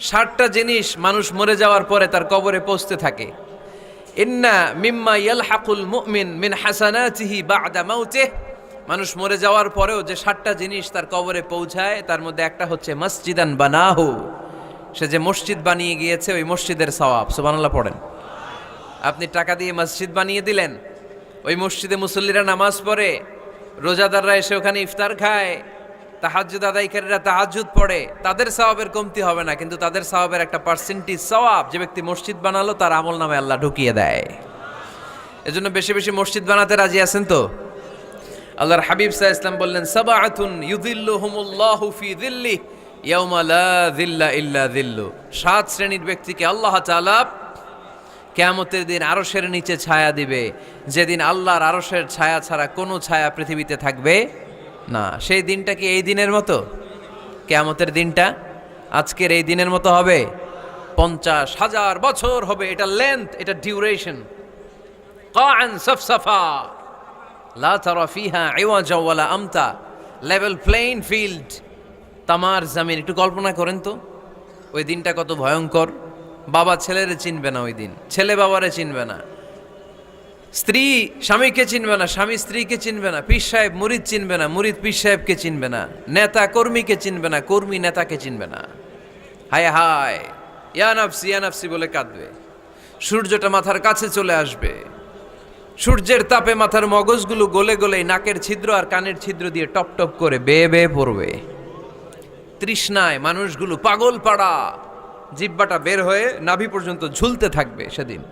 60টা জিনিস মানুষ মরে যাওয়ার পরে তার কবরে পৌঁছতে থাকে। ইন্না মিম্মা ইয়ালহাকুল মুমিন মিন হাসানাতিহি বা'দা মাউতিহি, মানুষ মরে যাওয়ার পরেও যে 60টা জিনিস তার কবরে পৌঁছায় তার মধ্যে একটা হচ্ছে মসজিদান বানাহু, সে যে মসজিদ বানিয়ে গিয়েছে ওই মসজিদের সওয়াব। সুবহানাল্লাহ পড়েন। আপনি টাকা দিয়ে মসজিদ বানিয়ে দিলেন, ওই মসজিদে মুসল্লিরা নামাজ পড়ে, রোজাদাররা এসে ওখানে ইফতার খায়, তাহাজ্জুদ আদায়কারীরা তাহাজ্জুদ পড়ে, তাদের সওয়াবের কমতি হবে না, কিন্তু তাদের সওয়াবের একটা পার্সেন্টেজ সওয়াব যে ব্যক্তি মসজিদ বানালো তার আমল নামে আল্লাহ ঢুকিয়ে দেয়। এজন্য বেশি বেশি মসজিদ বানাতে রাজি আছেন তো? আল্লাহর হাবিব সাল্লাল্লাহু আলাইহি ওয়াসাল্লাম বললেন, সাবআতুন ইউযিল্লুহুমুল্লাহু ফি যিল্লিহি ইয়াওমা লা যিল্লা ইল্লা যিল্লু, 7 শ্রেণীর ব্যক্তিকে আল্লাহ তাআলা কিয়ামতের দিন আরশের নিচে ছায়া দিবে, যেদিন আল্লাহর আরশের ছায়া ছাড়া কোনো ছায়া পৃথিবীতে থাকবে না। সেই দিনটা কি এই দিনের মতো? কিয়ামতের দিনটা আজকের এই দিনের মতো হবে? 50,000 বছর হবে। এটা লেন্থ, এটা ডিউরেশন। কাআন সাফসাফা লা তারা ফিহা ইওয়াজা ওয়ালা আমতা, লেভেল প্লেইং ফিল্ড, তামার জমিন। একটু কল্পনা করেন তো ওই দিনটা কত ভয়ঙ্কর। বাবা ছেলেরে চিনবে না ওই দিন, ছেলে বাবারে চিনবে না, স্ত্রী স্বামীকে চিনবে না, স্বামী স্ত্রীকে চিনবে না, পীর সাহেব মুরিদ চিনবে না, মুরিদ পীর সাহেবকে চিনবে না, নেতা কর্মীকে চিনবে না, কর্মী নেতাকে চিনবে না। হায় হায়, ইয়া নাফসি বলে কাঁদবে। সূর্যটা মাথার কাছে চলে আসবে, সূর্যের তাপে মাথার মগজগুলো গলে গলে নাকের ছিদ্র আর কানের ছিদ্র দিয়ে টপ টপ করে বেয়ে বেয়ে পড়বে। তৃষ্ণায় মানুষগুলো পাগল পাড়া, জিহ্বাটা বের হয়ে নাভি পর্যন্ত ঝুলতে থাকবে। সেদিন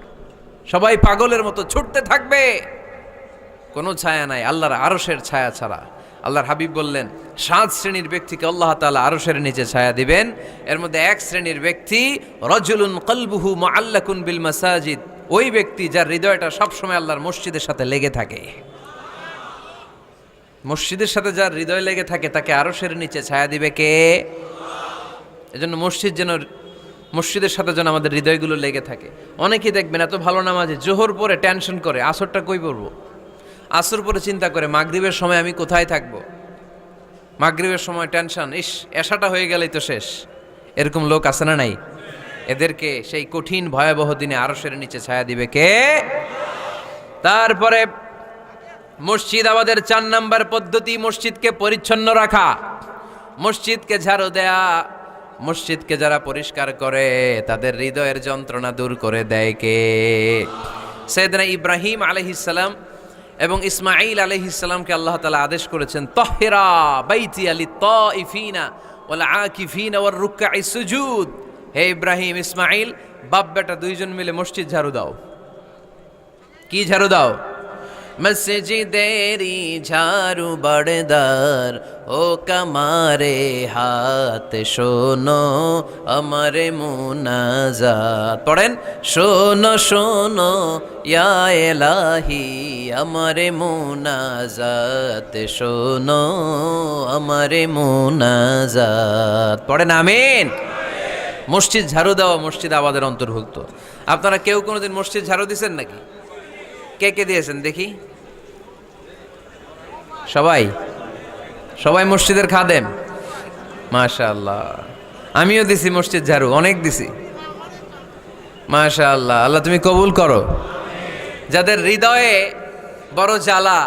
সবাই পাগলের মতো ছুটতে থাকবে, কোনো ছায়া নাই আল্লাহর আরশের ছায়া ছাড়া। আল্লাহর হাবিব বললেন 7 শ্রেণীর ব্যক্তিকে আল্লাহ তাআলা আরশের নিচে ছায়া দিবেন। এর মধ্যে 1 শ্রেণীর ব্যক্তি রাজুলুন কলবুহু মুআল্লাকুন বিল মাসাজিদ, ওই ব্যক্তি যার হৃদয়টা সবসময় আল্লাহর মসজিদের সাথে লেগে থাকে। মসজিদের সাথে যার হৃদয় লেগে থাকে তাকে আরশের নিচে ছায়া দিবে কে? এজন্য মসজিদের সাথে যেন আমাদের হৃদয়গুলো লেগে থাকে। অনেকেই দেখবেন এত ভালো নামাজে, জোহর পরে টেনশন করে আসরটা কই পড়বো, আসর পরে চিন্তা করে মাগরিবের সময় আমি কোথায় থাকবো, মাগরিবের সময় টেনশন, ইস এশাটা হয়ে গেলেই তো শেষ। এরকম লোক আছে না নাই? এদেরকে সেই কঠিন ভয়াবহ দিনে আরশের নিচে ছায়া দিবে কে? তারপরে মসজিদ আমাদের 4 নাম্বার পদ্ধতি, মসজিদকে পরিচ্ছন্ন রাখা, মসজিদকে ঝাড়ু দেয়া। মসজিদকে যারা পরিষ্কার করে তাদের হৃদয়ের যন্ত্রণা দূর করে দেয় কে? সাইয়েদনা ইব্রাহিম আলাইহিস সালাম এবং ইসমাঈল আলাইহিস সালামকে আল্লাহ তাআলা আদেশ করেছেন, তাহহিরা বাইতিয়া লিত-তাইফিনা ওয়াল আকিফিনা ওয়ার রুকআইস সুজুদ। হে ইব্রাহিম, ইসমাঈল, বাপ বেটা দুইজন মিলে মসজিদ ঝাড়ু দাও। কি ঝাড়ু দাও? মসজিদেরি ঝাড়ু বড়দার, ও কামারে হাত শোনো আমারে মুনাজাত। পড়েন, শোনো শোনো ইয়া এলাহি আমারে মুনাজাত, শোনো আমারে মুনাজাত। পড়েন আমিন। মসজিদ ঝাড়ু দেওয়া মসজিদ আবাদের অন্তর্ভুক্ত। আপনারা কেউ কোনোদিন মসজিদ ঝাড়ু দিয়েছেন নাকি? কে কে দিয়েছেন দেখি? সবাই সবাই মসজিদের খাদেম? মাশাআল্লাহ। আমিও দিছি মসজিদ ঝাড়ু, অনেক দিছি। মাশাআল্লাহ, আল্লাহ তুমি কবুল করো। যাদের হৃদয়ে বড় জ্বালা,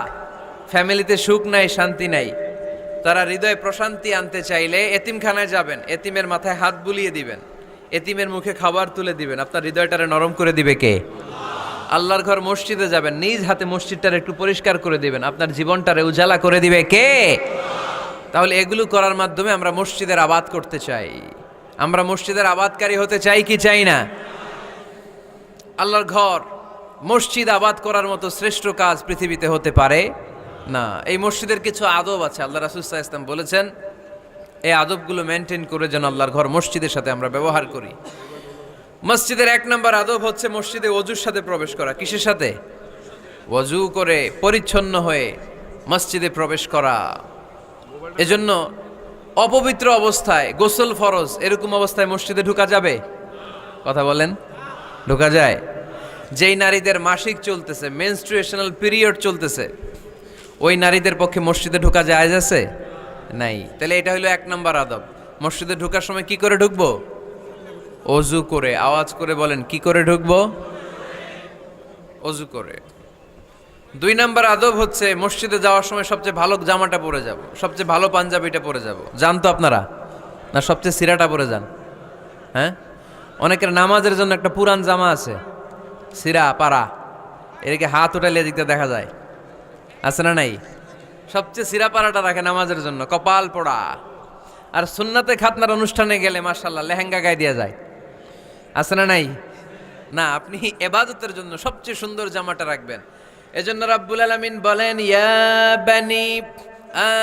ফ্যামিলিতে সুখ নাই, শান্তি নাই, তারা হৃদয়ে প্রশান্তি আনতে চাইলে এতিমখানায় যাবেন, এতিমের মাথায় হাত বুলিয়ে দিবেন, এতিমের মুখে খাবার তুলে দিবেন, আপনার হৃদয়টারে নরম করে দিবে কে? আল্লাহর ঘর মসজিদে যাবেন, নিজ হাতে মসজিদটারে একটু পরিষ্কার করে দিবেন, আপনার জীবনটারে উজালা করে দিবে কে? তাহলে এগুলো করার মাধ্যমে আমরা মসজিদের আবাদ করতে চাই। আমরা মসজিদের আবাদকারী হতে চাই কি চাই না? আল্লাহর ঘর মসজিদ আবাদ করার মতো শ্রেষ্ঠ কাজ পৃথিবীতে হতে পারে না। এই মসজিদের কিছু আদব আছে, আল্লাহ রাসূল সাল্লাল্লাহু আলাইহি ওয়াসাল্লাম বলেছেন এই আদবগুলো মেনটেন করে যেন আল্লাহর ঘর মসজিদের সাথে আমরা ব্যবহার করি। মসজিদের 1 নম্বর আদব হচ্ছে মসজিদে ওযুর সাথে প্রবেশ করা। কিসের সাথে? ওযু করে পরিচ্ছন্ন হয়ে মসজিদে প্রবেশ করা। এজন্য অপবিত্র অবস্থায় গোসল ফরজ, এরকম অবস্থায় মসজিদে ঢোকা যাবে? কথা বলেন, ঢোকা যায়? যেই নারীদের মাসিক চলতেছে, মেনস্ট্রুয়েশনাল পিরিয়ড চলতেছে, ওই নারীদের পক্ষে মসজিদে ঢোকা জায়েজ আছে? নাই। তাহলে এটা হলো 1 নম্বর আদব। মসজিদে ঢোকার সময় কি করে ঢুকবো? অজু করে। আওয়াজ করে বলেন, কি করে ঢুকবো? অজু করে। 2 নাম্বার আদব হচ্ছে মসজিদে যাওয়ার সময় সবচেয়ে ভালো জামাটা পরে যাব, সবচেয়ে ভালো পাঞ্জাবিটা পরে যাব। জান তো আপনারা? না সবচেয়ে সিরাটা পরে যান? হ্যাঁ, অনেকের নামাজের জন্য একটা পুরান জামা আছে, সিরা পাড়া, এদিকে হাত উঠাইলে দিকতে দেখা যায়, আছে না নাই? সবচেয়ে সিরা পাড়াটা রাখে নামাজের জন্য, কপাল পোড়া। আর সুন্নাতে খাতনার অনুষ্ঠানে গেলে মাশাআল্লাহ লেহেঙ্গা গায়ে দেওয়া যায়, আছে না নাই? না, আপনি ইবাদতের জন্য সবচেয়ে সুন্দর জামাটা রাখবেন। এজন্য রাব্বুল আলামিন বলেন, ইয়া বানি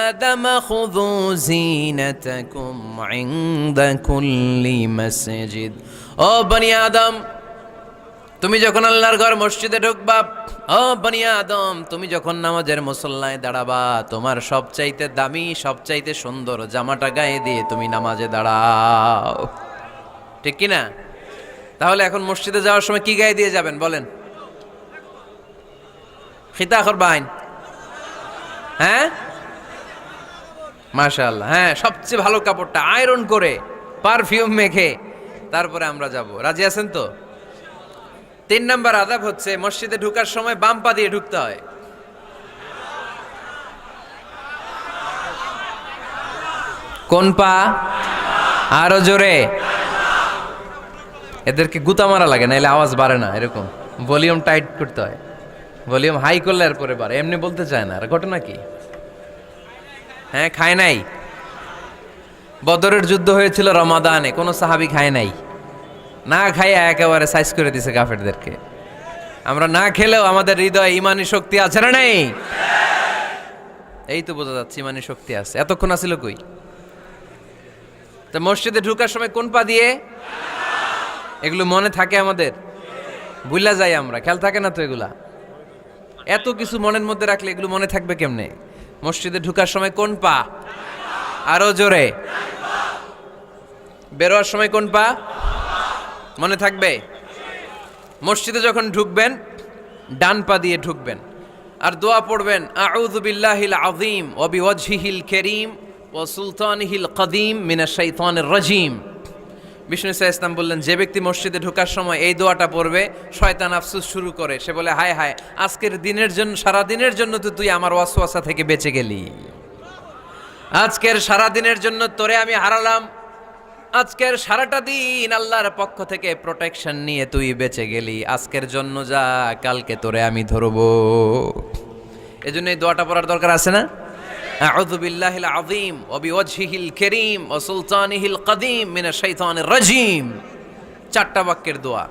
আদম খুযু জিনাতাকুম ইনদা কুল্লি মসজিদ। ও বনি আদম, তুমি যখন আল্লাহর ঘর মসজিদে ঢুকবা, ও বনি আদম, তুমি যখন নামাজের মুসল্লায় দাঁড়াবা, তোমার সবচাইতে দামি, সবচাইতে সুন্দর জামাটা গায়ে দিয়ে তুমি নামাজে দাঁড়াও। ঠিক কি না? তাহলে এখন মসজিদে যাওয়ার সময় কি গায়ে দিয়ে যাবেন বলেন? খিতা করবাইন? হ্যাঁ, মাশাআল্লাহ, হ্যাঁ, সবচেয়ে ভালো কাপড়টা আয়রন করে পারফিউম মেখে তারপরে আমরা যাব। রাজি আছেন তো? 3 নাম্বার আদব হচ্ছে মসজিদে ঢোকার সময় বাম পা দিয়ে ঢুকতে হয়। কোন পা? আরো জোরে। এদেরকে গুতা মারা লাগে, নাইলে আওয়াজ বাড়ে না, এরকম ভলিউম টাইট করতে হয়। ভলিউম হাই করলে আর পরে বাড়ে, এমনি বলতে চায় না। আর ঘটনা কি? হ্যাঁ, খায় নাই। বদরের যুদ্ধ হয়েছিল রমাদানে, কোনো সাহাবী খায় নাই, না খাইয়া একেবারে সাইজ করে দিছে কাফেরদেরকে। আমরা না খেলেও আমাদের হৃদয়ে ইমানি শক্তি আছে না নাই? এই তো বোঝা যাচ্ছে ইমানি শক্তি আছে। এতক্ষণ আছিল কই? তো মসজিদে ঢুকার সময় কোন পা দিয়ে? এগুলো মনে থাকে আমাদের? ভুলা যাই আমরা, খেয়াল থাকে না তো এগুলা। এত কিছু মনের মধ্যে রাখলে এগুলো মনে থাকবে কেমনে? মসজিদে ঢুকার সময় কোন পা? আরো জোরে। বেরোয়ার সময় কোন পা? মনে থাকবে? মসজিদে যখন ঢুকবেন ডান পা দিয়ে ঢুকবেন, আর দোয়া পড়বেন, আউযু বিল্লাহিল আযীম ওয়া বিওয়াজহিল কারীম ওয়া সুলতানিহিল কদীম মিনাশ শাইতানির রাজীম। বিষ্ণু ইসলাম বললেন, যে ব্যক্তি মসজিদে ঢোকার সময় এই দোয়াটা পড়বে, শয়তান আফসোস শুরু করে, সে বলে, হায় হায়, আজকের দিনের জন্য, সারা দিনের জন্য তো তুই আমার ওয়াসওয়াসা থেকে বেঁচে গেলি, আজকের সারা দিনের জন্য তোরে আমি হারালাম, আজকের সারাটা দিন আল্লাহর পক্ষ থেকে প্রোটেকশন নিয়ে তুই বেঁচে গেলি, আজকের জন্য যা, কালকে তোরে আমি ধরবো। এজন্য এই দোয়াটা পড়ার দরকার আছে না? আউযু বিল্লাহিল আযীম ওয়া বিওয়াজহিল কারীম ওয়া সুলতানিহিল কদীম মিনাশ শাইতানির রাজীম। 4টা বাক্যের দোয়া।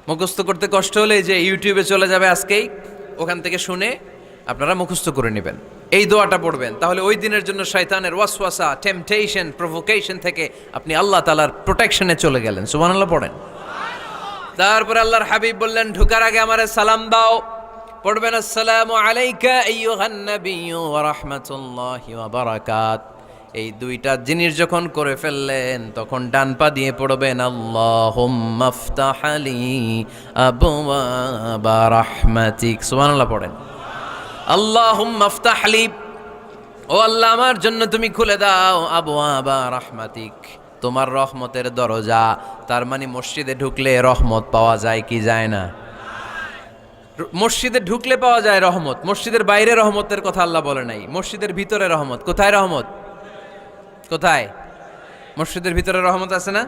মুখস্থ করতে কষ্ট হলে যে ইউটিউবে চলে যাবে আজকেই, ওখান থেকে শুনে আপনারা মুখস্থ করে নেবেন, এই দোয়াটা পড়বেন। তাহলে ওই দিনের জন্য শয়তানের ওয়াসওয়াসা, টেম্পটেশন, প্রভোকেশন থেকে আপনি আল্লাহ তাআলার প্রোটেকশনে চলে গেলেন। সুবহানাল্লাহ পড়েন। তারপরে আল্লাহর হাবিব বললেন, ঢোকার আগে আমারে সালাম দাও। পড়বেন, আসসালামু আলাইকা আইয়ুহান নাবিয়্যু ওয়া রাহমাতুল্লাহি ওয়া বারাকাত। এই 2টা জিনিস যখন করে ফেললেন, তখন ডান পা দিয়ে পড়বেন, আল্লাহুম্মা আফতাহ লি আবওয়াবা রাহমাতিক। সুবহানাল্লাহ পড়েন। আল্লাহুম্মা আফতাহ লি, ও আল্লাহ আমার জন্য তুমি খুলে দাও, আবওয়াবা রাহমাতিক, তোমার রহমতের দরজা। তার মানে মসজিদে ঢুকলে রহমত পাওয়া যায় কি যায় না? মসজিদে ঢুকলে পাওয়া যায় রহমত, মসজিদের বাইরে রহমতের কথা আল্লাহ বলে নাই। মসজিদের ভিতরে রহমত। কোথায় রহমত? কোথায়? মসজিদের ভিতরে রহমত আছে না?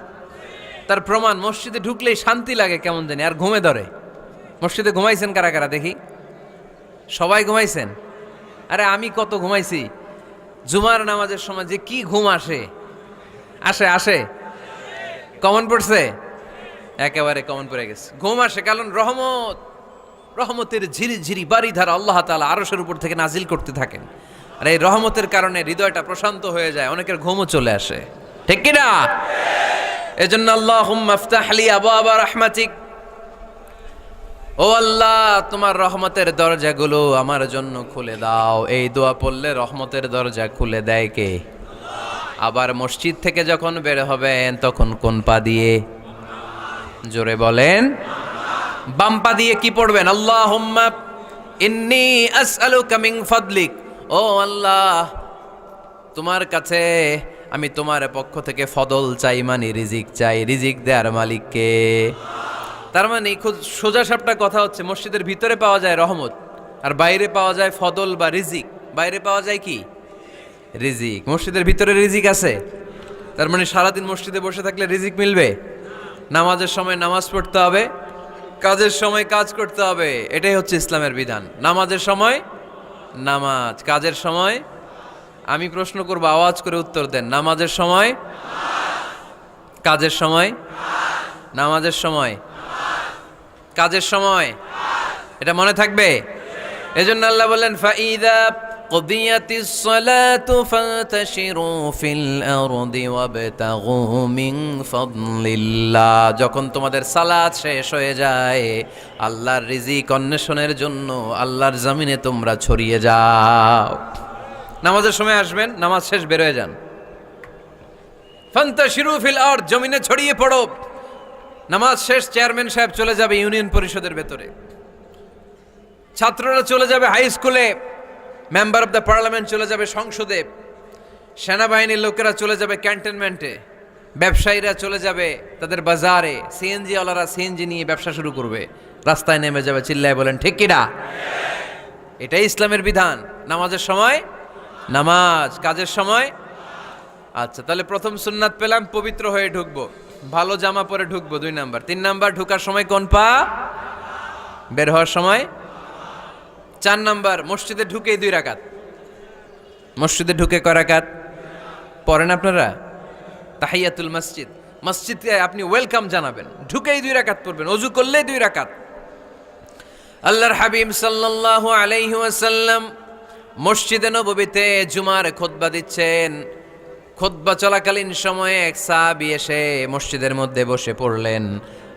তার প্রমাণ, মসজিদে ঢুকলেই শান্তি লাগে কেমন জানি, আর ঘুমে ধরে। মসজিদে ঘুমাইছেন কারা কারা দেখি? সবাই ঘুমাইছেন? আরে আমি কত ঘুমাইছি। জুমার নামাজের সময় যে কি ঘুম আসে, আসে আসে, কমন পড়ছে, একেবারে কমন পড়ে গেছে, ঘুম আসে। কারণ রহমত, রহমতের ঝিরি ঝিরি বাড়ি ধারা আল্লাহ তাআলা আরশের উপর থেকে নাজিল করতে থাকেন, আর এই রহমতের কারণে হৃদয়টা প্রশান্ত হয়ে যায়, অনেকের ঘুমও চলে আসে। ঠিক কি না? এজন্য আল্লাহুম্মা আফতাহ লি আবওয়াবা রাহমাতিক, ও আল্লাহ তোমার রহমতের দরজাগুলো আমার জন্য খুলে দাও। এই দোয়া পড়লে রহমতের দরজা খুলে দেয় কে? আবার মসজিদ থেকে যখন বের হবেন তখন কোন পা দিয়ে? জোরে বলেন। বাম পা দিয়ে কি পড়বেন? আল্লাহুম্মা ইন্নী আসআলুকা মিন ফাদলিক, ও আল্লাহ তোমার কাছে আমি তোমার পক্ষ থেকে ফদল চাই, মানে রিজিক চাই। রিজিক দেয়ার মালিককে। তার মানে খুব সোজা সাপটা কথা হচ্ছে, মসজিদের ভিতরে পাওয়া যায় রহমত, আর বাইরে পাওয়া যায় ফদল বা রিজিক। বাইরে পাওয়া যায় কি? রিজিক। মসজিদের ভিতরে রিজিক আছে, তার মানে সারাদিন মসজিদে বসে থাকলে রিজিক মিলবে। নামাজের সময় নামাজ পড়তে হবে, কাজের সময় কাজ করতে হবে, এটাই হচ্ছে ইসলামের বিধান। নামাজের সময় নামাজ, কাজের সময়। আমি প্রশ্ন করব, আওয়াজ করে উত্তর দেন। নামাজের সময়, কাজের সময়, নামাজের সময়, কাজের সময়, এটা মনে থাকবে। এজন্য আল্লাহ বললেন, ফাইদা কুদিয়াতিস সালাতু ফান্তাশিরু ফিল আরদি ওয়াবতাগু মিন ফাদলিল্লাহ। যখন তোমাদের সালাত শেষ হয়ে যায়, আল্লাহর রিজিক অন্বেষণের জন্য আল্লাহর জমিনে তোমরা ছড়িয়ে যাও। নামাজের সময় আসবেন, নামাজ শেষ বের হয়ে যান। ফান্তাশিরু ফিল আরদ, জমিনে ছড়িয়ে পড়ো। নামাজ শেষ, চেয়ারম্যান সাহেব চলে যাবে ইউনিয়ন পরিষদের ভেতরে, ছাত্ররা চলে যাবে হাই স্কুলে, মেম্বার অব দ্য পার্লামেন্ট চলে যাবে সংসদে, সেনাবাহিনীর লোকেরা চলে যাবে ক্যান্টনমেন্টে, ব্যবসায়ীরা চলে যাবে তাদের বাজারে, সিএনজি ওয়ালারা সিএনজি নিয়ে ব্যবসা শুরু করবে, রাস্তায় নেমে যাবে, চিল্লায় বলেন ঠিক কিনা? এটাই ইসলামের বিধান। নামাজের সময় নামাজ, কাজের সময়। আচ্ছা, তাহলে প্রথম সুন্নাত পেলাম, পবিত্র হয়ে ঢুকবো, ভালো জামা পরে ঢুকবো। 2 নাম্বার। 3 নাম্বার, ঢুকার সময় কোন পা, বের হওয়ার সময়। 4 নাম্বার, মসজিদে ঢুকেই 2 রাকাত। মসজিদে ঢুকে কয় রাকাত পড়েন আপনারা? তাহিয়াতুল মসজিদ। মসজিদে আপনি ওয়েলকাম জানাবেন, ঢুকেই 2 রাকাত পড়বেন, ওযু করলেই 2 রাকাত। আল্লাহর হাবিব সাল্লাল্লাহু আলাইহি ওয়াসাল্লাম মসজিদে নববীতে জুমার খুতবা দিচ্ছেন। খুতবা চলাকালীন সময়ে এক সাহাবী এসে মসজিদের মধ্যে বসে পড়লেন।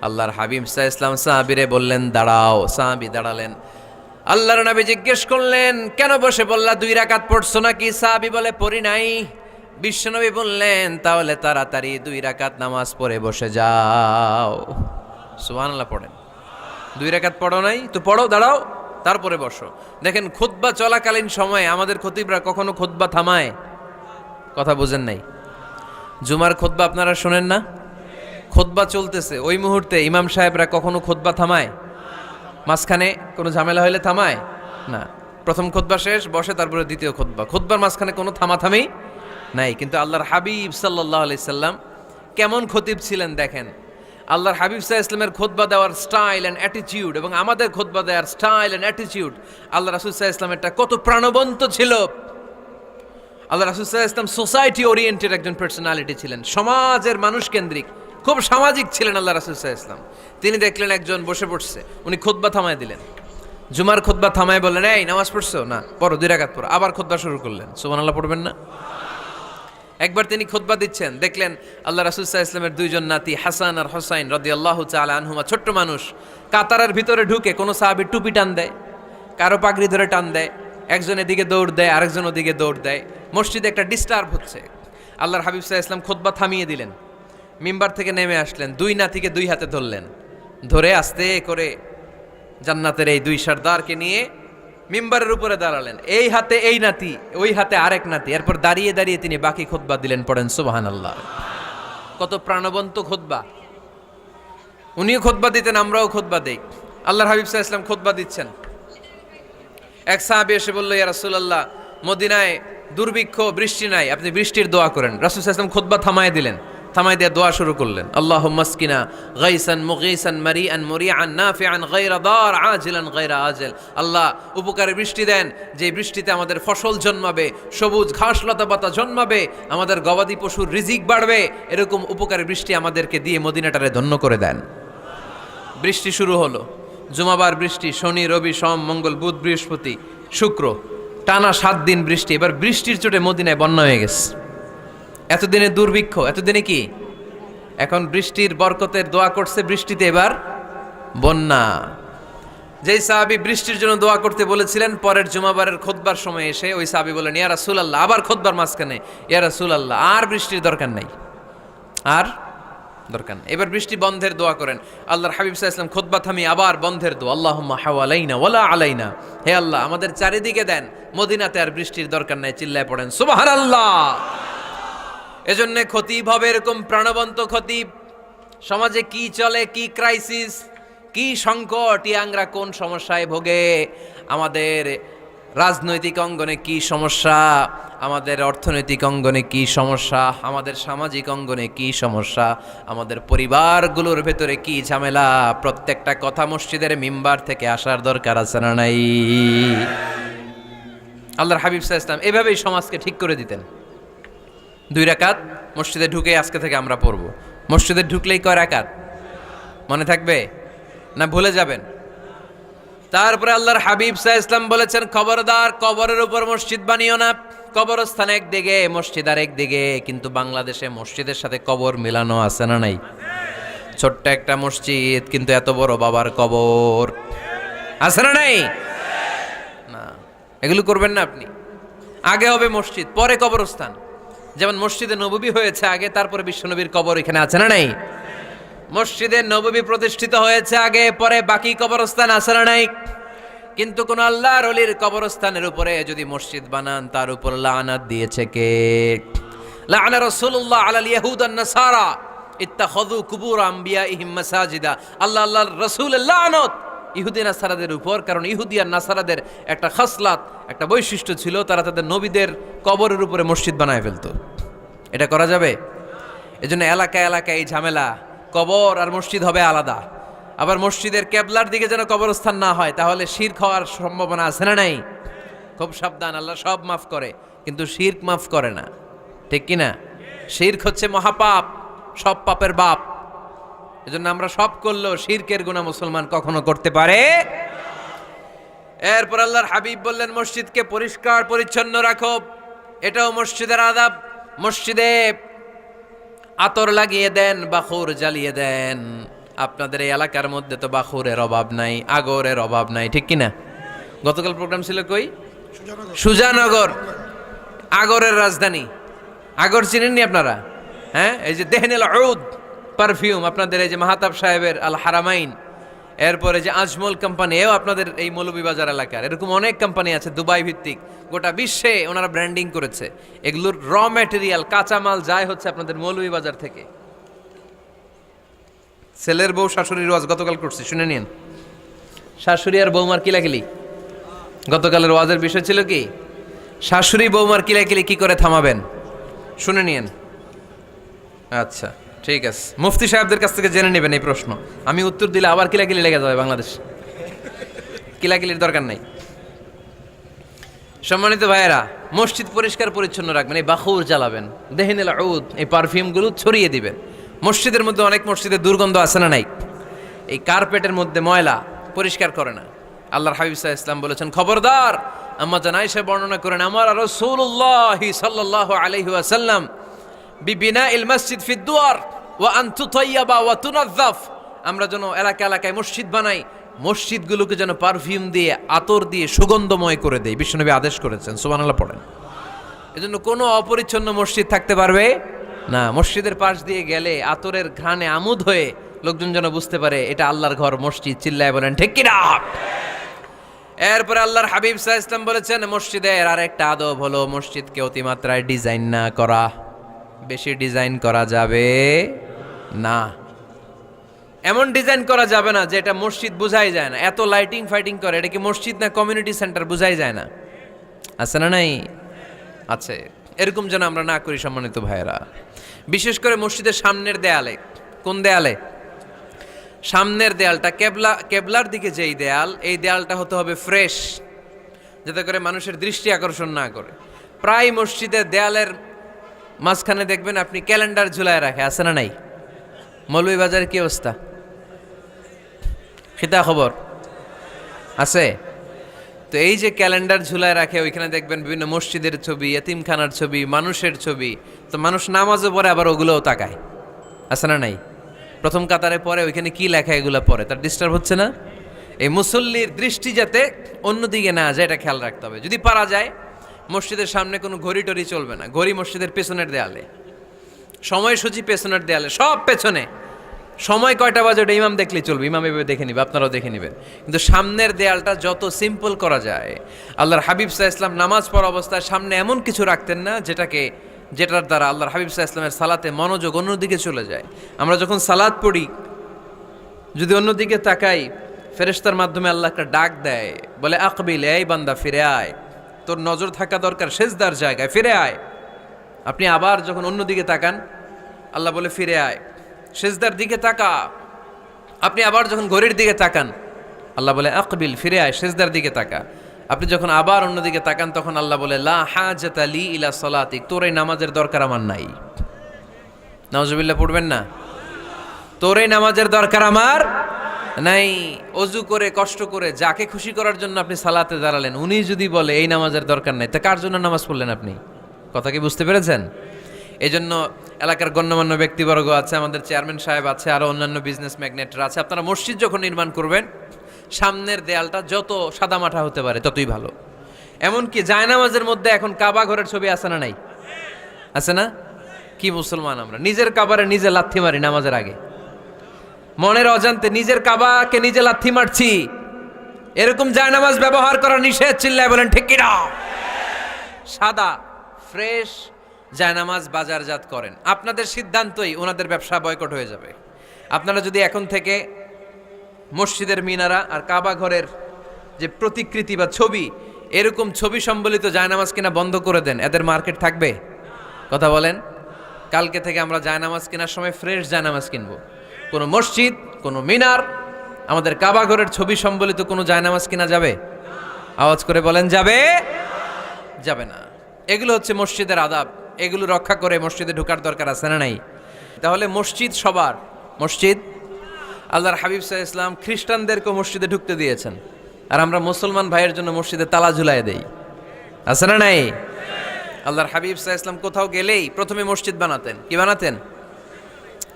আল্লাহর হাবিব সাল্লাল্লাহু আলাইহি ওয়াসাল্লাম সাহাবীরে বললেন, দাঁড়াও। সাহাবী দাঁড়ালেন। আল্লাহর নবী জিজ্ঞেস করলেন, কেন বসে বললা? 2 রাকাত পড়ছো নাকি? সাহাবী বলে, পড়ি নাই। বিশ্বনবী বললেন, তাহলে তাড়াতাড়ি 2 রাকাত নামাজ পড়ে বসে যাও। সুবহানাল্লাহ পড়েন। 2 রাকাত পড়ো নাই তো পড়ো, দাঁড়াও, তারপরে বসো। দেখেন, খুতবা চলাকালীন সময়ে আমাদের খতিবরা কখনো খুতবা থামায়? কথা বুঝেন নাই? জুমার খুতবা আপনারা শোনেন না? খুতবা চলতেছে, ওই মুহূর্তে ইমাম সাহেবরা কখনো খুতবা থামায়? মাঝখানে কোনো ঝামেলা হইলে থামায় না। প্রথম খুতবা শেষ, বসে, তারপরে দ্বিতীয় খুতবা। খুতবার মাঝখানে কোনো থামাথামি নাই। কিন্তু আল্লাহর হাবিব সাল্লাল্লাহু আলাইহি সাল্লাম কেমন খতিব ছিলেন দেখেন। আল্লাহর হাবিব সাল্লাল্লাহু আলাইহি সাল্লামের খুতবা দেওয়ার স্টাইল অ্যান্ড অ্যাটিটিউড এবং আমাদের খুতবা দেওয়ার স্টাইল অ্যান্ড অ্যাটিটিউড, আল্লাহ রাসূল সাল্লাল্লাহু আলাইহি সাল্লামেরটা কত প্রাণবন্ত ছিল। আল্লাহ রাসূল সাল্লাল্লাহু আলাইহি সাল্লাম সোসাইটি ওরিয়েন্টেড একজন পার্সোনালিটি ছিলেন, সমাজের মানুষ কেন্দ্রিক, খুব সামাজিক ছিলেন আল্লাহ রাসূল সাল্লাল্লাহু আলাইহি সাল্লাম। তিনি দেখলেন একজন বসে পড়ছে, উনি খুতবা থামায় দিলেন। জুমার খুতবা থামায় বললেন, এই নামাজ পড়ছো না? পড়ো, 2 রাকাত পড়ো। আবার খুতবা শুরু করলেন। সুবহানাল্লাহ পড়বেন না? একবার তিনি খুতবা দিচ্ছেন, দেখলেন আল্লাহ রাসূল সাল্লাল্লাহু আলাইহি ওয়াসাল্লামের 2 জন নাতি হাসান আর হুসাইন রাদিয়াল্লাহু তাআলা আনহুমা, ছোট্ট মানুষ, কাতারের ভিতরে ঢুকে কোনো সাহাবী টুপি টান দেয়, কারো পাগড়ি ধরে টান দেয়, একজন এদিকে দৌড় দেয়, আরেকজন ওদিকে দৌড় দেয়। মসজিদে একটা ডিস্টার্ব হচ্ছে। আল্লাহর হাবিব সাল্লাল্লাহু আলাইহি ওয়াসাল্লাম খুতবা থামিয়ে দিলেন, মিম্বার থেকে নেমে আসলেন, 2 নাতিকে 2 হাতে ধরলেন, ধরে আস্তে করে জান্নাতের এই 2 সর্দারকে নিয়ে মিম্বারের উপরে দাঁড়ালেন। এই হাতে এই নাতি, ওই হাতে আরেক নাতি। এরপর দাঁড়িয়ে দাঁড়িয়ে তিনি বাকি খুতবা দিলেন। পড়েন সুবহানাল্লাহ। কত প্রাণবন্ত খুতবা। উনিও খুতবা দিতেন, আমরাও খুতবা দেই। আল্লাহর হাবিব সাল্লাল্লাহু আলাইহি ওয়াসাল্লাম খুতবা দিচ্ছেন, এক সাহাবী এসে বলল, ইয়া রাসূলুল্লাহ, মদিনায় দুর্ভিক্ষ, বৃষ্টি নাই, আপনি বৃষ্টির দোয়া করেন। রাসূল সাল্লাল্লাহু আলাইহি ওয়াসাল্লাম খুতবা থামায় দিলেন, থামাই দিয়ে দোয়া শুরু করলেন, আল্লাহুম্মা আসকিনা গাইসান মুগীসান মারিআন মুরিআন নাফিআন গায়রা দার আজিলান গায়রা আজল। আল্লাহ, উপকারী বৃষ্টি দেন, যে বৃষ্টিতে আমাদের ফসল জন্মাবে, সবুজ ঘাস লতা পাতা জন্মাবে, আমাদের গবাদি পশুর রিজিক বাড়বে, এরকম উপকারী বৃষ্টি আমাদেরকে দিয়ে মদিনাটারে ধন্য করে দেন। বৃষ্টি শুরু হলো, জুমাবার বৃষ্টি, শনি রবি সোম মঙ্গল বুধ বৃহস্পতি শুক্র, টানা 7 দিন বৃষ্টি। এবার বৃষ্টির চোটে মদিনায় বন্যা হয়ে গেছে। এতদিনে দুর্ভিক্ষ, এতদিনে কি? এখন বৃষ্টির বরকতের দোয়া করছে, বৃষ্টিতে এবার বন্যা। যেই সাহাবী বৃষ্টির জন্য দোয়া করতে বলেছিলেন, পরের জুমাবারের খুতবার সময় এসে ওই সাহাবী বলেন, ইয়া রাসূলুল্লাহ, আবার খুতবার মাঝখানে, ইয়া রাসূলুল্লাহ, আর বৃষ্টির দরকার নাই, আর দরকার নেই, এবার বৃষ্টি বন্ধের দোয়া করেন। আল্লাহর হাবিব সাল্লাল্লাহু আলাইহি ওয়াসাল্লাম খুতবা থামিয়ে আবার বন্ধের দোয়া, আল্লাহুম্মা হাওয়ালাইনা ওয়ালা আলাইনা, হে আল্লাহ আমাদের চারিদিকে দেন, মদিনাতে আর বৃষ্টির দরকার নাই। চিল্লায় পড়েন সুবহানাল্লাহ। এজন্য খতিব হবে এরকম প্রাণবন্ত খতিব। সমাজে কি চলে, কি ক্রাইসিস, কি সংকট, ইয়াংরা কোন সমস্যায় ভোগে, আমাদের রাজনৈতিক অঙ্গনে কি সমস্যা, আমাদের অর্থনৈতিক অঙ্গনে কি সমস্যা, আমাদের সামাজিক অঙ্গনে কি সমস্যা, আমাদের পরিবারগুলোর ভেতরে কি ঝামেলা, প্রত্যেকটা কথা মসজিদের মিম্বার থেকে আসার দরকার আছে না নাই? আল্লাহর হাবিব সাল্লাল্লাহু আলাইহি ওয়াসাল্লাম এভাবেই সমাজকে ঠিক করে দিতেন। 2 রাকাত মসজিদে ঢুকে আজকে থেকে আমরা পড়ব। মসজিদে ঢুকলেই কয় রাকাত মনে থাকবে না ভুলে যাবেন? তারপরে আল্লাহর হাবিব সাল্লাল্লাহু আলাইহি ওয়াসাল্লাম বলেছেন, খবরদার কবরের উপর মসজিদ বানিও না। কবরস্থান একদিকে, মসজিদ আর একদিকে। কিন্তু বাংলাদেশে মসজিদের সাথে কবর মিলানো আছে না নাই? ছোট্ট একটা মসজিদ কিন্তু এত বড় বাবার কবর আছে না নাই? না, এগুলো করবেন না আপনি। আগে হবে মসজিদ, পরে কবরস্থান। যেমন মসজিদে নববী হয়েছে আগে, তারপরে বিশ্বনবীর কবর এখানে আছে না নাই? মসজিদে নববী প্রতিষ্ঠিত হয়েছে আগে, পরে বাকি কবরস্থান আছে না নাই? কিন্তু কোন আল্লাহর ওলির কবরস্থানের উপরে যদি মসজিদ বানান, তার উপর লানাত দিয়েছে কে? লাআনা রাসূলুল্লাহ আলাল ইয়াহুদ ওয়ান নাসারা ইত্তাখাযু কুবুর আমবিয়াইহিম মাসাজিদা। আল্লাহর রাসূলের লানত ইহুদি নাসারাদের উপর, কারণ ইহুদি আর নাসারাদের একটা খাসলাত, একটা বৈশিষ্ট্য ছিল, তারা তাদের নবীদের কবরের উপরে মসজিদ বানায় ফেলতো। এটা করা যাবে? এজন্য এলাকায় এলাকায় এই ঝামেলা, কবর আর মসজিদ হবে আলাদা। আবার মসজিদের কেবলার দিকে যেন কবরস্থান না হয়, তাহলে শিরক হওয়ার সম্ভাবনা আছে না নাই? খুব সাবধান, আল্লাহ সব মাফ করে কিন্তু শিরক মাফ করে না, ঠিক কি না? শিরক হচ্ছে মহাপাপ, সব পাপের বাপ। এজন্য আমরা সব করলেও শিরকের গুনাহ মুসলমান কখনো করতে পারে। এরপর আল্লাহর হাবিব বললেন, মসজিদকে পরিষ্কার পরিচ্ছন্ন রাখো, এটাও মসজিদের আদাব। মসজিদে আতর লাগিয়ে দেন, বাখুর জ্বালিয়ে দেন। আপনাদের এই এলাকার মধ্যে তো বাখুরের অভাব নাই, আগরের অভাব নাই, ঠিক কিনা? গতকাল প্রোগ্রাম ছিল কই? সুজানগর, আগরের রাজধানী। আগর চিনেননি আপনারা? হ্যাঁ, এই যে দেহনেল উদ পারফিউম, আপনাদের এই যে মাহাতাব সাহেবের আল হারামাইন, এরপরে যে আজমল কোম্পানি, এও আপনাদের এই মৌলভীবাজার এলাকার। এরকম অনেক কোম্পানি আছে দুবাই ভিত্তিক, গোটা বিশ্বে ওনারা ব্র্যান্ডিং করেছে। এগুলোর র ম্যাটেরিয়াল, কাঁচামাল যায় হচ্ছে আপনাদের মৌলভীবাজার থেকে। ছেলের বউ শাশুড়ির ওয়াজ গতকাল করছি, শুনে নিন। শাশুড়ি আর বৌমার কিলাকিলি, গতকালের ওয়াজের বিষয় ছিল কি? শাশুড়ি বৌমার কিলাকিলি কি করে থামাবেন, শুনে নিন। আচ্ছা ঠিক আছে, মুফতি সাহেবদের কাছ থেকে জেনে নেবেন এই প্রশ্ন। আমি উত্তর দিলে আবার কিলাকিলি লেগে যাবে বাংলাদেশ। কিলাকিলির দরকার নাই। সম্মানিত ভাইয়েরা, মসজিদ পরিষ্কার পরিচ্ছন্ন রাখবেন, এই বাখুর জ্বালাবেন, দেহনেল উদ, এই পারফিউমগুলো ছড়িয়ে দিবেন। মসজিদের মধ্যে অনেক মসজিদে দুর্গন্ধ আছে না নাই? এই কার্পেটের মধ্যে ময়লা, পরিষ্কার করে না। আল্লাহর হাবিব সাল্লাল্লাহু আলাইহি ওয়াসাল্লাম বলেছেন, খবরদার। আম্মা জান আয়েশা বর্ণনা করেন, আমার রাসূলুল্লাহ সাল্লাল্লাহু আলাইহি ওয়াসাল্লাম বিবিনাইল মসজিদ ফি দুয়ার ওয়া আন তুতাইয়াবা ওয়া তুনাযাফ। আমরা যেন এলাকা এলাকায় মসজিদ বানাই, মসজিদগুলোকে যেন পারফিউম দিয়ে, আতর দিয়ে সুগন্ধময় করে দেই। বিশ্বনবী আদেশ করেছেন, সুবহানাল্লাহ পড়েন। এজন্য কোনো অপরিচ্ছন্ন মসজিদ থাকতে পারবে না। মসজিদের পাশ দিয়ে গেলে আতরের ঘ্রাণে আমোদ হয়ে লোকজন যেন বুঝতে পারে এটা আল্লাহর ঘর, মসজিদ। চিল্লায় বলেন ঠিক কিনা? এরপরে আল্লাহর হাবিব সাল্লাল্লাহু আলাইহি ওয়াসাল্লাম বলেছেন, মসজিদের আর একটা আদব হলো মসজিদকে অতিমাত্রায় ডিজাইন না করা। বেশি ডিজাইন করা যাবে না। এমন ডিজাইন করা যাবে না যে এটা মসজিদ বোঝাই যায় না। এত লাইটিং ফাইটিং করে, এটা কি মসজিদ না কমিউনিটি সেন্টার বোঝাই যায় না। আছে না নাই? আছে। এরকম যেন আমরা না করি সম্মানিত ভাইয়েরা। বিশেষ করে মসজিদের সামনের দেয়ালে। কোন দেয়ালে? সামনের দেয়ালটা, কেবলার দিকে যেই দেয়াল, এই দেয়ালটা হতে হবে ফ্রেশ, যাতে করে মানুষের দৃষ্টি আকর্ষণ না করে। প্রায় মসজিদের দেয়ালের মাঝখানে দেখবেন আপনি ক্যালেন্ডার ঝুলায় রাখে, আছে না নাই? মৌলভীবাজারের কি অবস্থা? সেটা খবর আছে? তো এই যে ক্যালেন্ডার ঝুলায় রাখে, ওইখানে দেখবেন বিভিন্ন মসজিদের ছবি, এতিমখানার ছবি, মানুষের ছবি। তো মানুষ নামাজও পড়ে, আবার ওগুলোও তাকায়, আছে না নাই? প্রথম কাতারে পরে ওইখানে কি লেখা, এগুলো পরে, তার ডিস্টার্ব হচ্ছে না? এই মুসল্লির দৃষ্টি যাতে অন্যদিকে না যায়, এটা খেয়াল রাখতে হবে। যদি পারা যায়, মসজিদের সামনে কোনো ঘড়ি টড়ি চলবে না। ঘড়ি মসজিদের পেছনের দেয়ালে, সময়সূচি পেছনের দেয়ালে, সব পেছনে। সময় কয়টা বাজে ওটা ইমাম দেখলেই চলবে, ইমাম এভাবে দেখে নিবে, আপনারাও দেখে নেবেন। কিন্তু সামনের দেয়ালটা যত সিম্পল করা যায়। আল্লাহর হাবিব সাল্লাল্লাহু আলাইহি ওয়াসাল্লাম নামাজ পড়া অবস্থায় সামনে এমন কিছু রাখতেন না যেটাকে যেটার দ্বারা আল্লাহর হাবিব সাল্লাল্লাহু আলাইহি ওয়াসাল্লামের সালাতে মনোযোগ অন্যদিকে চলে যায়। আমরা যখন সালাত পড়ি, যদি অন্যদিকে তাকাই, ফেরেশতার মাধ্যমে আল্লাহ একটা ডাক দেয়, বলে আকবিল, এই বান্দা ফিরে আয়, তোর নজর থাকা দরকার সেজদার জায়গায়, ফিরে আয়। আপনি আবার যখন অন্যদিকে তাকান, আল্লাহ বলে ফিরে আয়, সেজদার দিকে তাকা। আপনি আবার যখন ঘড়ির দিকে তাকান, আল্লাহ বলে আকবিল, ফিরে আয়, সেজদার দিকে তাকা। আপনি যখন আবার অন্যদিকে তাকান, তখন আল্লাহ বলে লা হাজাতা লি ইলা সালাতিক, তোর এই নামাজের দরকার আমার নাই। নাউজুবিল্লাহ পড়বেন না? তোর এই নামাজের দরকার আমার নাই। অজু করে কষ্ট করে যাকে খুশি করার জন্য আপনি সালাতে দাঁড়ালেন, উনি যদি বলে এই নামাজের দরকার নাই, তা কার জন্য নামাজ পড়লেন আপনি? কথা কি বুঝতে পেরেছেন? এই জন্য এলাকার গণ্যমান্য ব্যক্তিবর্গ আছে, আমাদের চেয়ারম্যান সাহেব আছে, আরো অন্যান্য বিজনেস ম্যাগনেটরা আছে, আপনারা মসজিদ যখন নির্মাণ করবেন, সামনের দেয়ালটা যত সাদামাটা হতে পারে ততই ভালো। এমনকি জায়নামাজের মধ্যে এখন কাবা ঘরের ছবি আছে না নাই? আছে না? কি মুসলমান আমরা, নিজের কাবারে নিজে লাথি মারি নামাজের আগে, মনের অজান্তে নিজের কাবাকে নিজে লাথি মারছি। এরকম জায়নামাজ ব্যবহার করা নিষেধ। চিল্লায় বলেন ঠিক কি না? সাদা ফ্রেশ জায়নামাজ বাজারজাত করেন, আপনাদের সিদ্ধান্তই ওনাদের ব্যবসা বয়কট হয়ে যাবে। আপনারা যদি এখন থেকে মসজিদের মিনারা আর কাবা ঘরের যে প্রতিকৃতি বা ছবি, এরকম ছবি সম্বলিত জায়নামাজ কিনা বন্ধ করে দেন, এদের মার্কেট থাকবে? কথা বলেন। কালকে থেকে আমরা জায়নামাজ কেনার সময় ফ্রেশ জায়নামাজ কিনবো। কোনো মসজিদ, কোনো মিনার, আমাদের কাবা ঘরের ছবি সম্বলিত কোনো জায়নামাজ কিনা যাবে? আওয়াজ করে বলেন, যাবে? যাবে না। এগুলো হচ্ছে মসজিদের আদাব, এগুলো রক্ষা করে মসজিদে ঢোকার দরকার আছে না নাই? তাহলে মসজিদ সবার। মসজিদ আল্লাহর হাবিব সাল্লাল্লাহু আলাইহি ওয়াসাল্লাম খ্রিস্টানদেরকেও মসজিদে ঢুকতে দিয়েছেন, আর আমরা মুসলমান ভাইয়ের জন্য মসজিদে তালা ঝুলাই দেই, আছে না নাই? আল্লাহর হাবিব সাল্লাল্লাহু আলাইহি ওয়াসাল্লাম কোথাও গেলেই প্রথমে মসজিদ বানাতেন। কি বানাতেন?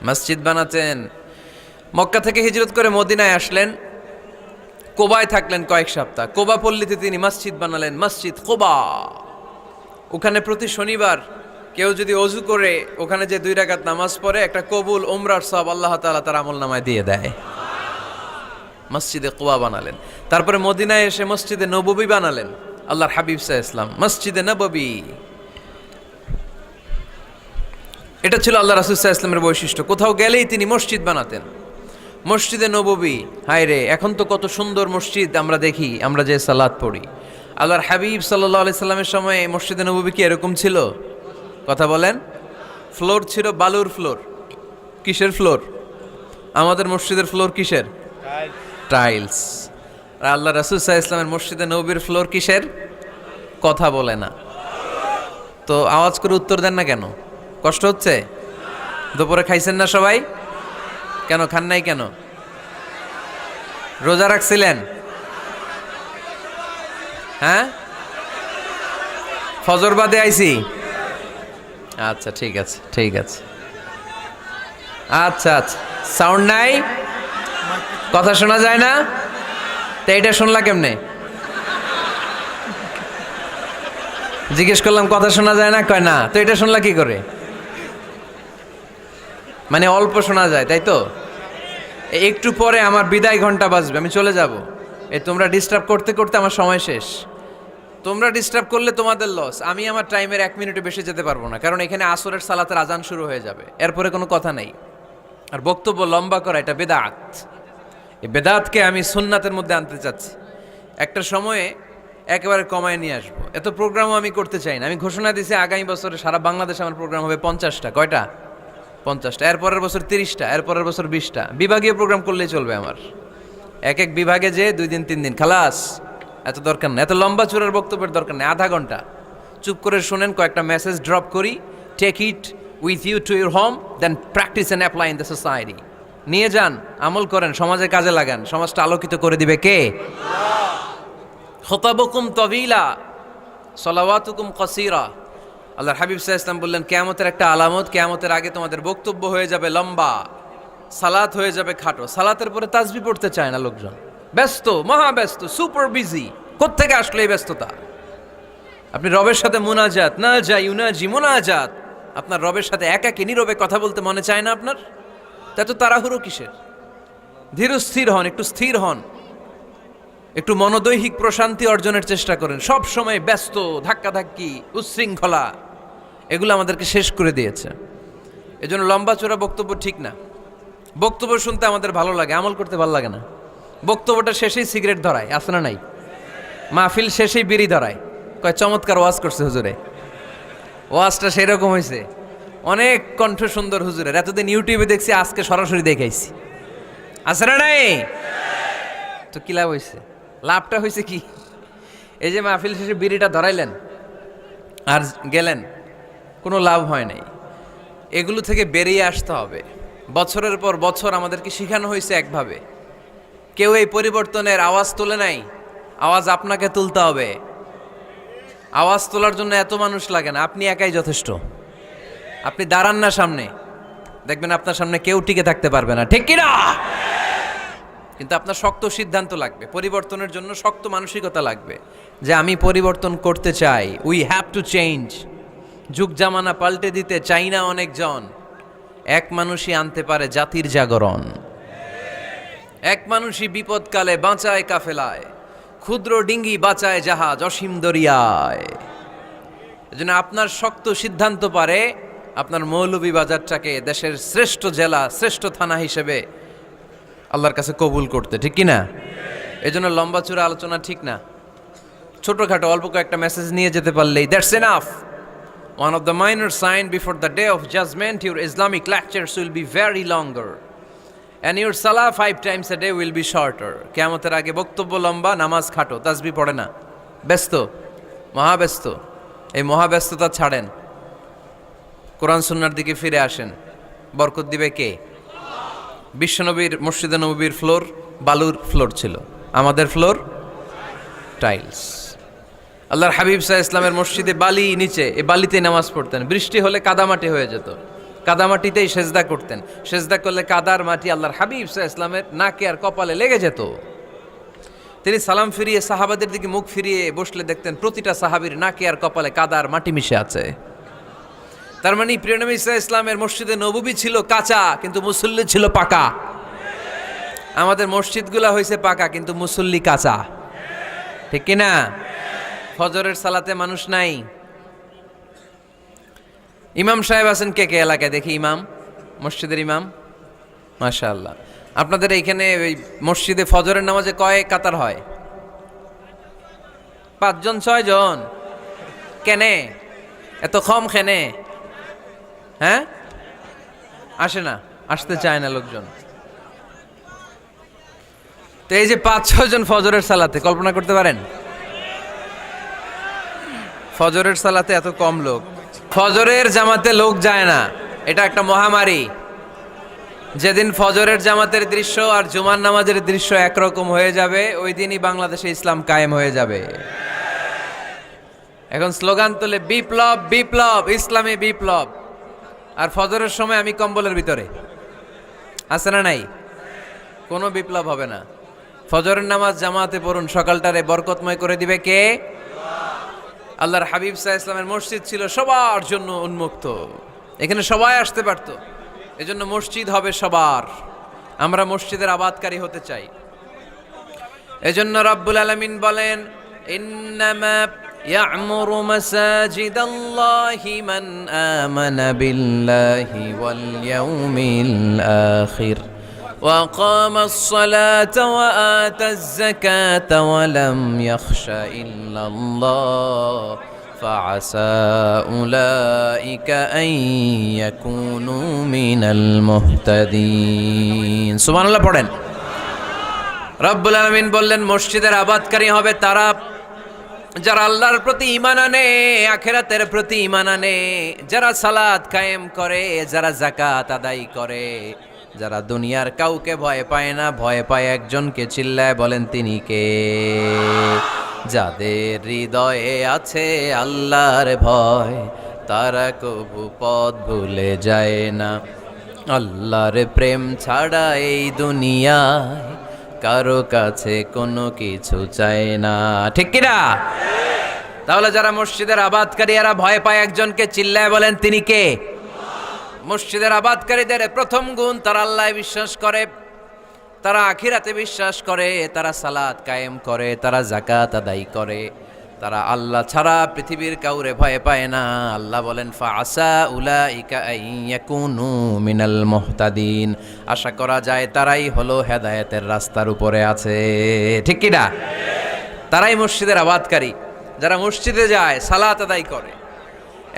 মসজিদ বানাতেন। মক্কা থেকে হিজরত করে মদিনায় আসলেন, কোবায় থাকলেন কয়েক সপ্তাহ। কোবা পল্লীতে তিনি মসজিদ বানালেন, মসজিদ কোবা। ওখানে প্রতি শনিবার কেউ যদি অজু করে ওখানে যে 2 রাকাত নামাজ পড়ে, একটা কবুল উমরার সওয়াব আল্লাহ তাআলা তার আমলনামায় দিয়ে দেয়। মসজিদে কোবা বানালেন। তারপরে মদিনায় এসে মসজিদে নববী বানালেন আল্লাহর হাবিব সাল্লাল্লাহু আলাইহি ওয়াসাল্লাম, মসজিদে নববী। এটা ছিল আল্লাহ রাসূল সাল্লাল্লাহু আলাইহি ওয়াসাল্লামের বৈশিষ্ট্য। কোথাও গেলেই তিনি মসজিদ বানাতেন। মসজিদে নববী, হায় রে, এখন তো কত সুন্দর মসজিদ আমরা দেখি, আমরা যে সালাত পড়ি। আল্লাহর হাবিব সাল্লাল্লাহু আলাইহি সাল্লামের সময় মসজিদে নববী কি এরকম ছিল? কথা বলেন। ফ্লোর ছিল বালুর ফ্লোর। কিসের ফ্লোর? আমাদের মসজিদের ফ্লোর কিসের? টাইলস। আর আল্লাহ রাসূল সাল্লাল্লাহু আলাইহি ওয়াসাল্লামের মসজিদে নববীর ফ্লোর কিসের? কথা বলে না তো, আওয়াজ করে উত্তর দেন না কেন? কষ্ট হচ্ছে? দুপুরে খাইছেন না সবাই? কেন খান নাই কেন? রোজা রাখছিলেন? হ্যাঁ, ফজর বাদে আইছি। আচ্ছা ঠিক আছে, ঠিক আছে। আচ্ছা আচ্ছা, সাউন্ড নাই, কথা শোনা যায় না? তো এইটা শুনলা কেমনে? জিজ্ঞেস করলাম কথা শোনা যায় না, কয় না। তো এটা শুনলা কি করে? মানে অল্প শোনা যায়, তাই তো? একটু পরে আমার বিদায় ঘন্টা বাজবে, আমি চলে যাব। তোমরা ডিস্টার্ব করতে করতে আমার সময় শেষ। তোমরা ডিস্টার্ব করলে তোমাদের লস। আমি আমার টাইমের 1 মিনিটে বেশি যেতে পারবো না, কারণ এখানে আসরের সালাতের আজান শুরু হয়ে যাবে, এরপরে কোনো কথা নাই। আর বক্তব্য লম্বা করা এটা বেদাত। এই বেদাতকে আমি সুন্নাতের মধ্যে আনতে চাচ্ছি। একটা সময়ে একেবারে কমায় নিয়ে আসবো। এত প্রোগ্রামও আমি করতে চাই না। আমি ঘোষণা দিয়েছি আগামী বছরে সারা বাংলাদেশে আমার প্রোগ্রাম হবে 50টা। কয়টা? 50টা। এরপরের বছর 30টা, এরপরের বছর 20টা। বিভাগীয় প্রোগ্রাম করলেই চলবে আমার। এক এক বিভাগে যে 2 দিন 3 দিন খালাস। এত দরকার নেই, এত লম্বা চূড়ার বক্তব্যের দরকার নেই। আধা ঘন্টা চুপ করে শোনেন, কয়েকটা মেসেজ ড্রপ করি, take it with you to your home, then practice and apply in the society. নিয়ে যান, আমল করেন, সমাজে কাজে লাগান। সমাজটা আলোকিত করে দিবে কে? খুতাবুকুম তাওয়িলা সালাওয়াতুকুম কাসীরা। আল্লাহর হাবিব সাল্লাল্লাহু আলাইহি ওয়াসাল্লাম বললেন, কিয়ামতের একটা আলামত, কিয়ামতের আগে তোমাদের বক্তব্য হয়ে যাবে লম্বা, সালাত হয়ে যাবে খাটো। সালাতের পরে তাসবিহ পড়তে চায় না লোকজন, ব্যস্ত, মহা ব্যস্ত, সুপার বিজি। কোত্থেকে আসলে এই ব্যস্ততা? আপনি রবের সাথে মুনাজাত, না যাই ইউনাজি মুনাজাত, আপনার রবের সাথে একাকী নীরবে কথা বলতে মনে চায় না আপনার? তা তো তাড়াহুড়ো কিসের? ধীর স্থির হন, একটু স্থির হন, একটু মনোদৈহিক প্রশান্তি অর্জনের চেষ্টা করেন। সব সময় ব্যস্ত, ধাক্কাধাক্কি, উচ্ছৃঙ্খলা, এগুলো আমাদেরকে শেষ করে দিয়েছে। এজন্য লম্বা চোরা বক্তব্য ঠিক না। বক্তব্য শুনতে আমাদের ভালো লাগে, আমল করতে ভালো লাগে না। বক্তব্যটা শেষেই সিগারেট ধরায়, আছে না নাই? মাহফিল শেষেই বিড়ি ধরায়, কয় চমৎকার ওয়াজ করছে হুজুরে। ওয়াজটা সেই রকম হয়েছে, অনেক কণ্ঠ সুন্দর হুজুরের। এতদিন ইউটিউবে দেখছি, আজকে সরাসরি দেখাইছি, আছে না নাই? তো কি লাভ হয়েছে? লাভটা হয়েছে কি? এই যে মাহফিল শেষে বিড়িটা ধরাইলেন আর গেলেন, কোনো লাভ হয় নাই। এগুলো থেকে বেরিয়ে আসতে হবে। বছরের পর বছর আমাদেরকে শেখানো হয়েছে একভাবে, কেউ এই পরিবর্তনের আওয়াজ তোলে নাই। আওয়াজ আপনাকে তুলতে হবে। আওয়াজ তোলার জন্য এত মানুষ লাগে না, আপনি একাই যথেষ্ট। আপনি দাঁড়ান না সামনে, দেখবেন আপনার সামনে কেউ টিকে থাকতে পারবে না, ঠিক কিনা? কিন্তু আপনার শক্ত সিদ্ধান্ত লাগবে, পরিবর্তনের জন্য শক্ত মানসিকতা লাগবে যে আমি পরিবর্তন করতে চাই। We have to change. যুগ জামানা পাল্টে দিতে চাই না অনেকজন। এক মানুষই আনতে পারে জাতির জাগরণ। এক মানুষই বিপদকালে বাঁচায় কাফেলায়, ক্ষুদ্র ডিঙ্গি বাঁচায় জাহাজ অসীম দরিয়ায়। এজন্য আপনার শক্ত সিদ্ধান্ত পারে আপনার মৌলভীবাজারটাকে দেশের শ্রেষ্ঠ জেলা, শ্রেষ্ঠ থানা হিসেবে আল্লাহর কাছে কবুল করতে, ঠিক কিনা? এজন্য লম্বা চূড়া আলোচনা ঠিক না। ছোটখাটো অল্প কয়েকটা মেসেজ নিয়ে যেতে পারলেই that's enough. One of the minor signs before the day of judgment, your Islamic lectures will be very longer. And your salah 5 times a day will be shorter. কিয়ামতের আগে বক্তব্য লম্বা, নামাজ খাটো, তাসবিহ পড়ে না, ব্যস্ত, মহাব্যস্ত। এই মহাব্যস্ততা ছাড়েন, কোরআন সুন্নাহর দিকে ফিরে আসেন। বরকত দিবে কে? বিশ্বনবীর মসজিদে নববীর ফ্লোর বালুর ফ্লোর ছিল, আমাদের ফ্লোর টাইলস। আল্লাহর হাবিব সাল্লাল্লাহু আলাইহি ইসলামের মসজিদে বালি নিচে, এই বালিতেই নামাজ পড়তেন। বৃষ্টি হলে কাদামাটি হয়ে যেত, কাদামাটিতেই সেজদা করতেন। সেজদা করলে কাদার মাটি আল্লাহর হাবিব সাল্লাল্লাহু আলাইহি ইসলামের নাকে আর কপালে লেগে যেত। তিনি সালাম ফিরিয়ে সাহাবাদের দিকে মুখ ফিরিয়ে বসলে দেখতেন প্রতিটা সাহাবীর নাকে আর কপালে কাদার মাটি মিশে আছে। তার মানে প্রিয় নবী সাল্লাল্লাহু আলাইহি ইসলামের মসজিদে নববী ছিল কাঁচা, কিন্তু মুসল্লি ছিল পাকা। আমাদের মসজিদগুলা হয়েছে পাকা, কিন্তু মুসল্লি কাঁচা, ঠিক কিনা? ফজরের সালাতে মানুষ নাই। ইমাম সাহেব আছেন কে কে এলাকায়? দেখি ইমাম, মসজিদের ইমাম, মাশাআল্লাহ। আপনাদের এইখানে ওই মসজিদে ফজরের নামাজে কয় কাতার হয়? 5 জন 6 জন? কেনে এত কম? খেনে হ্যাঁ আসে না, আসতে চায় না লোকজন। তো এই যে 5-6 জন ফজরের সালাতে, কল্পনা করতে পারেন ফজরের সালাতে এত কম লোক। ফজরের জামাতে লোক যায় না, এটা একটা মহামারী। যেদিন ফজরের জামাতের দৃশ্য আর জুমার নামাজের দৃশ্য একরকম হয়ে যাবে, ওই দিনই বাংলাদেশে ইসলাম কায়েম হয়ে যাবে। এখন স্লোগান তোলে বিপ্লব বিপ্লব, ইসলামী বিপ্লব। আর ফজরের সময় আমি কম্বলের ভিতরে, আছে না নাই? কোনো বিপ্লব হবে না। ফজরের নামাজ জামাতে পড়ুন, সকালটারে বরকতময় করে দিবে কে? আল্লাহর হাবিব সাল্লাল্লাহু আলাইহি ইসলামের মসজিদ ছিল সবার জন্য উন্মুক্ত, এখানে সবাই আসতে পারতো। এজন্য মসজিদ হবে সবার। আমরা মসজিদের আবাদকারী হতে চাই। এজন্য রব্বুল আলামিন বলেন, ইন্নামা ইয়া'মুরু মাসাজিদাল্লাহি মান আমানা বিল্লাহি ওয়াল ইয়াউমিল আখির ওয়া কামাস সালাতা ওয়া আতাজ যাকাতা ওয়া লাম ইয়াখশা ইল্লাল্লাহ فعسى أولئك أن يكونوا من المهتدين سبحان الله পড়েন। রব্বুল আলামিন বললেন মসজিদের আবাদকারী হবে তারা যারা আল্লাহর প্রতি ঈমান আনে, আখিরাতের প্রতি ঈমান আনে, যারা সালাত কায়েম করে, যারা যাকাত আদায় করে, যারা দুনিয়ার কাউকে ভয় পায় না, ভয় পায় একজনকে। চিল্লায় বলেন তিনি কে? যাদের হৃদয়ে আছে আল্লাহর ভয়, তারা কবু পথ ভুলে যায় না। আল্লাহর প্রেম ছাড়া এই দুনিয়ায় কারো কাছে কোনো কিছু চায় না, ঠিক কিনা? তাহলে যারা মসজিদের আবাদকারী এরা ভয় পায় একজনকে, চিল্লায় বলেন তিনি কে? মসজিদের আবাদকারীদের প্রথম গুণ, তারা আল্লাহ বিশ্বাস করে, তারা আখিরাতে বিশ্বাস করে, তারা সালাত কায়েম করে, তারা যাকাত আদায় করে, তারা আল্লাহ ছাড়া পৃথিবীর কাউরে ভয় পায় না। আল্লাহ বলেন ফাআসা উলাইকা আইয়াকুনু মিনাল মুহতাদিন, আশা করা যায় তারাই হলো হেদায়েতের রাস্তার উপরে আছে। ঠিক কি না? তারাই মসজিদের আবাদকারী, যারা মসজিদে যায় সালাত আদায় করে।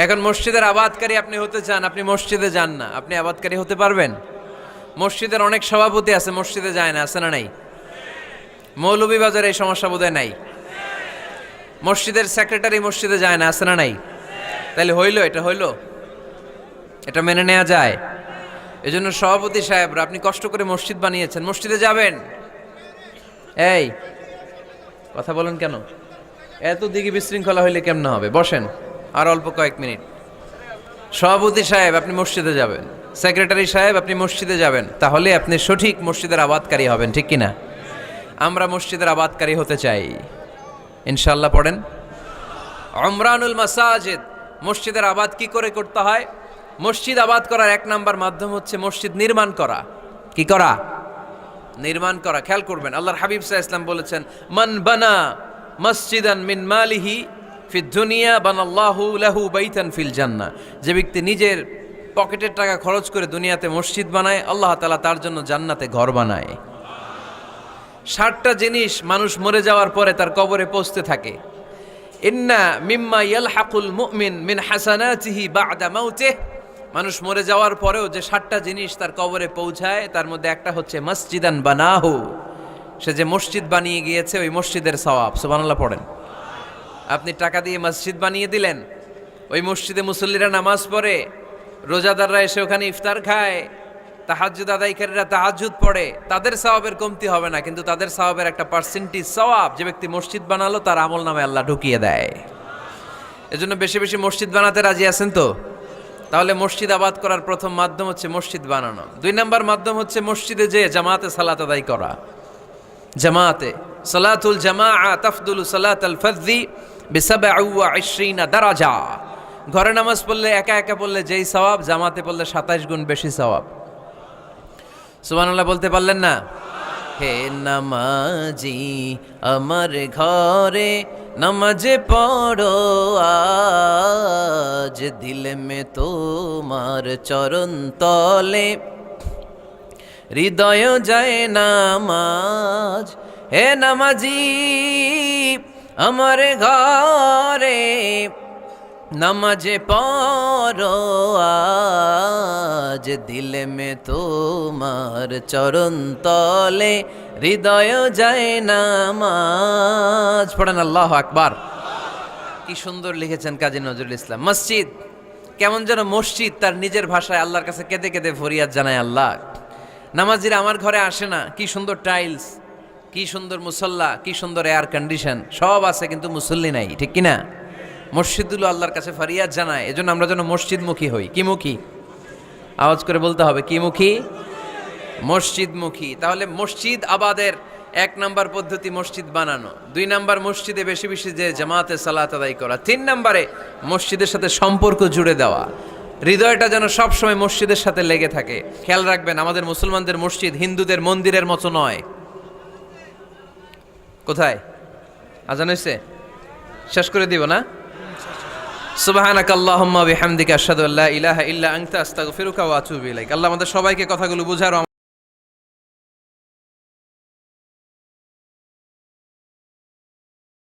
এখন মসজিদের আবাদকারী আপনি হতে চান, আপনি মসজিদে যান না, আপনি আবাদকারী হতে পারবেন? মসজিদের অনেক সভাপতি আছে মসজিদে যায় না, আছে না নাই? মৌলভীবাজারে এই সমস্যা বোধহয় নাই। মসজিদের সেক্রেটারি মসজিদে যায় না, আছে না নাই? তাহলে হইলো, এটা হইলো, এটা মেনে নেওয়া যায়? এজন্য সভাপতি সাহেবরা, আপনি কষ্ট করে মসজিদ বানিয়েছেন, মসজিদে যাবেন। এই কথা বলেন কেন? এত দিকে বিশৃঙ্খলা হইলে কেমন হবে? বসেন আর অল্প কয়েক মিনিট। সভাপতি সাহেব আপনি মসজিদে যাবেন, সেক্রেটারি সাহেব আপনি মসজিদে যাবেন, তাহলে আপনি সঠিক মসজিদের আবাদকারী হবেন। ঠিক কিনা? আমরা মসজিদের আবাদকারী হতে চাই ইনশাআল্লাহ। পড়েন উমরানুল মাসাজিদ। মসজিদের আবাদ কি করে করতে হয়? মসজিদ আবাদ করার এক নাম্বার মাধ্যম হচ্ছে মসজিদ নির্মাণ করা। কি করা? নির্মাণ করা। খেয়াল করবেন, আল্লাহর হাবিব সাল্লাল্লাহু আলাইহি ওয়াসাল্লাম বলেছেন, মান বানা মসজিদান মিন মালিহি ফিদ দুনিয়া বানাল্লাহু লাহু বাইতান ফিল জান্নাহ। যে ব্যক্তি নিজের পকেটের টাকা খরচ করে দুনিয়াতে মসজিদ বানায়, আল্লাহ তাআলা তার জন্য জান্নাতে ঘর বানায়। 60টা জিনিস মানুষ মরে যাওয়ার পরে তার কবরে পৌঁছতে থাকে। ইন্না মিম্মা ইয়ালহাকুল মুমিন মিন হাসানাতিহি বা'দা মাউতিহি। মানুষ মরে যাওয়ার পরেও যে 60টা জিনিস তার কবরে পৌঁছায়, তার মধ্যে একটা হচ্ছে মসজিদান বানাহু। সে যে মসজিদ বানিয়ে গিয়েছে, ওই মসজিদের সওয়াব। সুবহানাল্লাহ পড়েন। আপনি টাকা দিয়ে মসজিদ বানিয়ে দিলেন, ওই মসজিদে মুসল্লিরা নামাজ পড়ে, রোজাদাররা এসে ওখানে ইফতার খায়, তাহাজ্জুদ আদায়কারীরা তাহাজ্জুদ পড়ে, তাদের সওয়াবের কমতি হবে না, কিন্তু তাদের সওয়াবের একটা পার্সেন্টেজ সওয়াব যে ব্যক্তি মসজিদ বানালো তার আমল নামে আল্লাহ ঢুকিয়ে দেয়। এজন্য বেশি বেশি মসজিদ বানাতে রাজি আছেন তো? তাহলে মসজিদ আবাদ করার প্রথম মাধ্যম হচ্ছে মসজিদ বানানো। 2 নাম্বার মাধ্যম হচ্ছে মসজিদে যে জামাতে সালাত আদায় করা। জামাতে সালাতুল জামাআ তাফদুলু সালাতাল ফাযযি বি27 দারাজা। ঘরে নামাজ পড়লে, একা একা পড়লে যেই সওয়াব, জামাতে পড়লে 27 গুণ বেশি সওয়াব। সুবহানাল্লাহ বলতে পারলেন না? হে নামাজি আমার ঘরে নামাজে পড়ো আজ, দিলে মে তোমার চরণ তলে হৃদয় যায় নামাজ। হে নামাজি আমার ঘরে নামাজে পড়ো আজ, দিলে মে তোমার চরণ তলে হৃদয় যায় নামাজ। পড়েন আল্লাহু আকবার। কি সুন্দর লিখেছেন কাজী নজরুল ইসলাম। মসজিদ কেমন যেন মসজিদ তার নিজের ভাষায় আল্লাহর কাছে কেঁদে কেঁদে ফরিয়াদ জানায়, আল্লাহ নামাজিরা আমার ঘরে আসে না, কি সুন্দর টাইলস, কি সুন্দর মুসল্লা, কি সুন্দর এয়ার কন্ডিশন, সব আছে কিন্তু মুসল্লি নাই। ঠিক কিনা? মসজিদগুলো আল্লাহর কাছে ফরিয়াদ জানায়। এজন্য আমরা যেন মসজিদমুখী হই। কি মুখী? আওয়াজ করে বলতে হবে, কি মুখী? মসজিদমুখী। তাহলে মসজিদ আবাদের 1 নাম্বার পদ্ধতি মসজিদ বানানো। 2 নাম্বার মসজিদে বেশি বেশি যে জামাতে সালাত আদায় করা। 3 নাম্বারে মসজিদের সাথে সম্পর্ক জুড়ে দেওয়া, হৃদয়টা যেন সবসময় মসজিদের সাথে লেগে থাকে। খেয়াল রাখবেন, আমাদের মুসলমানদের মসজিদ হিন্দুদের মন্দিরের মতো নয়। কোথায়? আজান হয়েছে? শেষ করে দিব না? সুবহানাকাল্লাহুম্মা বিহামদিকা আশহাদু আল্লা ইলাহা ইল্লা আনতা আস্তাগফিরুকা ওয়া আতুবু ইলাইক। আল্লাহ আমাদের সবাইকে কথাগুলো বুঝার